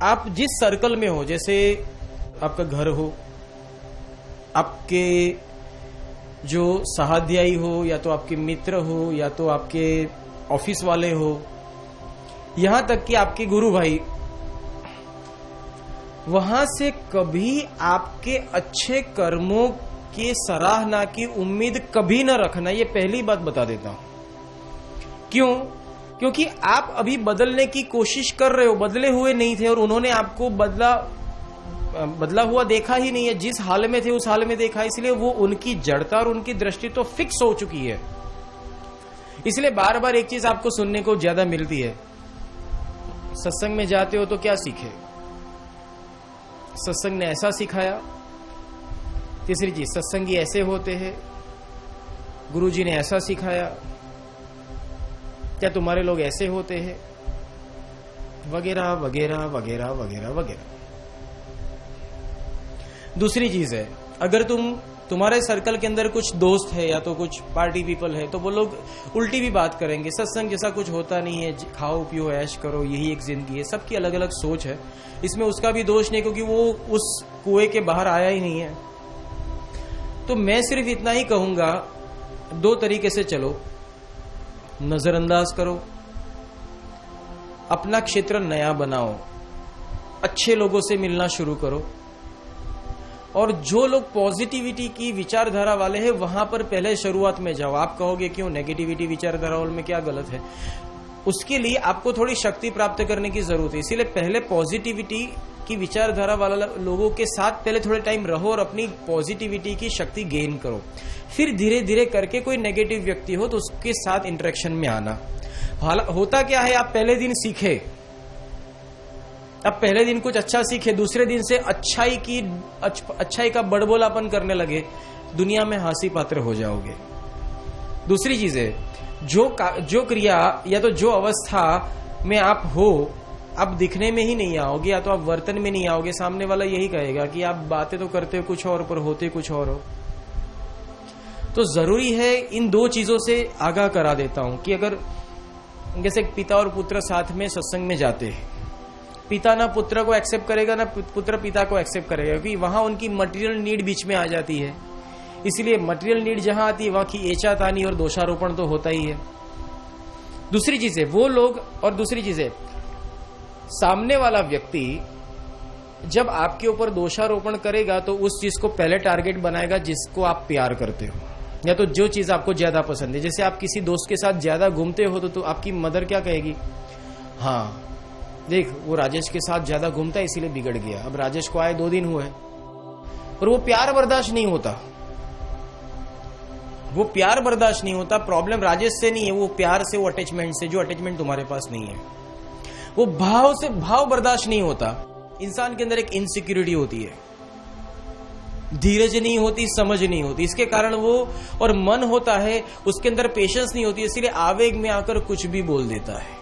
आप जिस सर्कल में हो, जैसे आपका घर हो, आपके जो सहाध्यायी हो, या तो आपके मित्र हो, या तो आपके ऑफिस वाले हो, यहां तक कि आपके गुरु भाई, वहां से कभी आपके अच्छे कर्मों की सराहना की उम्मीद कभी न रखना। ये पहली बात बता देता हूं। क्यों? क्योंकि आप अभी बदलने की कोशिश कर रहे हो, बदले हुए नहीं थे, और उन्होंने आपको बदला हुआ देखा ही नहीं है। जिस हाल में थे उस हाल में देखा, इसलिए वो उनकी जड़ता और उनकी दृष्टि तो फिक्स हो चुकी है। इसलिए बार बार एक चीज आपको सुनने को ज्यादा मिलती है, सत्संग में जाते हो तो क्या सीखे? सत्संग ने ऐसा सिखाया। तीसरी चीज, सत्संगी ऐसे होते हैं, गुरुजी ने ऐसा सिखाया, क्या तुम्हारे लोग ऐसे होते हैं, वगैरह वगैरह वगैरह वगैरह वगैरह। दूसरी चीज है, अगर तुम्हारे सर्कल के अंदर कुछ दोस्त है या तो कुछ पार्टी पीपल है, तो वो लोग उल्टी भी बात करेंगे, सत्संग जैसा कुछ होता नहीं है, खाओ पियो ऐश करो, यही एक जिंदगी है। सबकी अलग अलग सोच है, इसमें उसका भी दोष नहीं, क्योंकि वो उस कुएं के बाहर आया ही नहीं है। तो मैं सिर्फ इतना ही कहूंगा, दो तरीके से चलो, नजरअंदाज करो, अपना क्षेत्र नया बनाओ, अच्छे लोगों से मिलना शुरू करो, और जो लोग पॉजिटिविटी की विचारधारा वाले हैं वहां पर पहले शुरुआत में जाओ। आप कहोगे क्यों, नेगेटिविटी विचारधारा में क्या गलत है? उसके लिए आपको थोड़ी शक्ति प्राप्त करने की जरूरत है, इसीलिए पहले पॉजिटिविटी की विचारधारा वाला लोगों के साथ पहले थोड़े टाइम रहो और अपनी पॉजिटिविटी की शक्ति गेन करो। फिर धीरे धीरे करके कोई नेगेटिव व्यक्ति हो तो उसके साथ इंटरेक्शन में आना। होता क्या है, आप पहले दिन सीखे, अब पहले दिन कुछ अच्छा सीखे, दूसरे दिन से अच्छाई का बड़बोलापन करने लगे, दुनिया में हास्य पात्र हो जाओगे। दूसरी चीज है, जो क्रिया या तो जो अवस्था में आप हो, आप दिखने में ही नहीं आओगे, या तो आप वर्तन में नहीं आओगे। सामने वाला यही कहेगा कि आप बातें तो करते हो कुछ और पर होते कुछ और हो। तो जरूरी है इन दो चीजों से आगाह करा देता हूं कि अगर जैसे पिता और पुत्र साथ में सत्संग में जाते हैं, पिता ना पुत्र को एक्सेप्ट करेगा, ना पुत्र पिता को एक्सेप्ट करेगा, क्योंकि वहां उनकी मटेरियल नीड बीच में आ जाती है। इसलिए मटेरियल नीड जहां आती है वहां की एचातानी और दोषारोपण तो होता ही है। दूसरी चीज है वो लोग, और दूसरी चीज है सामने वाला व्यक्ति जब आपके ऊपर दोषारोपण करेगा तो उस चीज को पहले टारगेट बनाएगा जिसको आप प्यार करते हो, या तो जो चीज आपको ज्यादा पसंद है। जैसे आप किसी दोस्त के साथ ज्यादा घूमते हो तो आपकी मदर क्या कहेगी, हाँ देख वो राजेश के साथ ज्यादा घूमता है इसीलिए बिगड़ गया, अब राजेश को आए 2 दिन हुए। और वो प्यार बर्दाश्त नहीं होता, वो प्यार बर्दाश्त नहीं होता। प्रॉब्लम राजेश से नहीं है, वो प्यार से, वो अटैचमेंट से, जो अटैचमेंट तुम्हारे पास नहीं है। वो भाव से, भाव बर्दाश्त नहीं होता। इंसान के अंदर एक इनसिक्योरिटी होती है, धीरज नहीं होती, समझ नहीं होती, इसके कारण वो, और मन होता है उसके अंदर पेशेंस नहीं होती, इसलिए आवेग में आकर कुछ भी बोल देता है।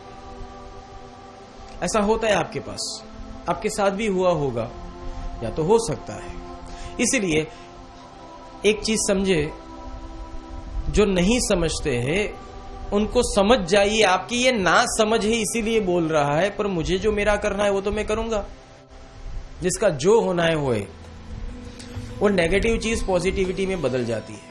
ऐसा होता है आपके पास, आपके साथ भी हुआ होगा या तो हो सकता है। इसलिए एक चीज समझे, जो नहीं समझते हैं उनको समझ जाइए, आपकी ये ना समझ है इसीलिए बोल रहा है, पर मुझे जो मेरा करना है वो तो मैं करूंगा, जिसका जो होना है वो है। वो नेगेटिव चीज पॉजिटिविटी में बदल जाती है।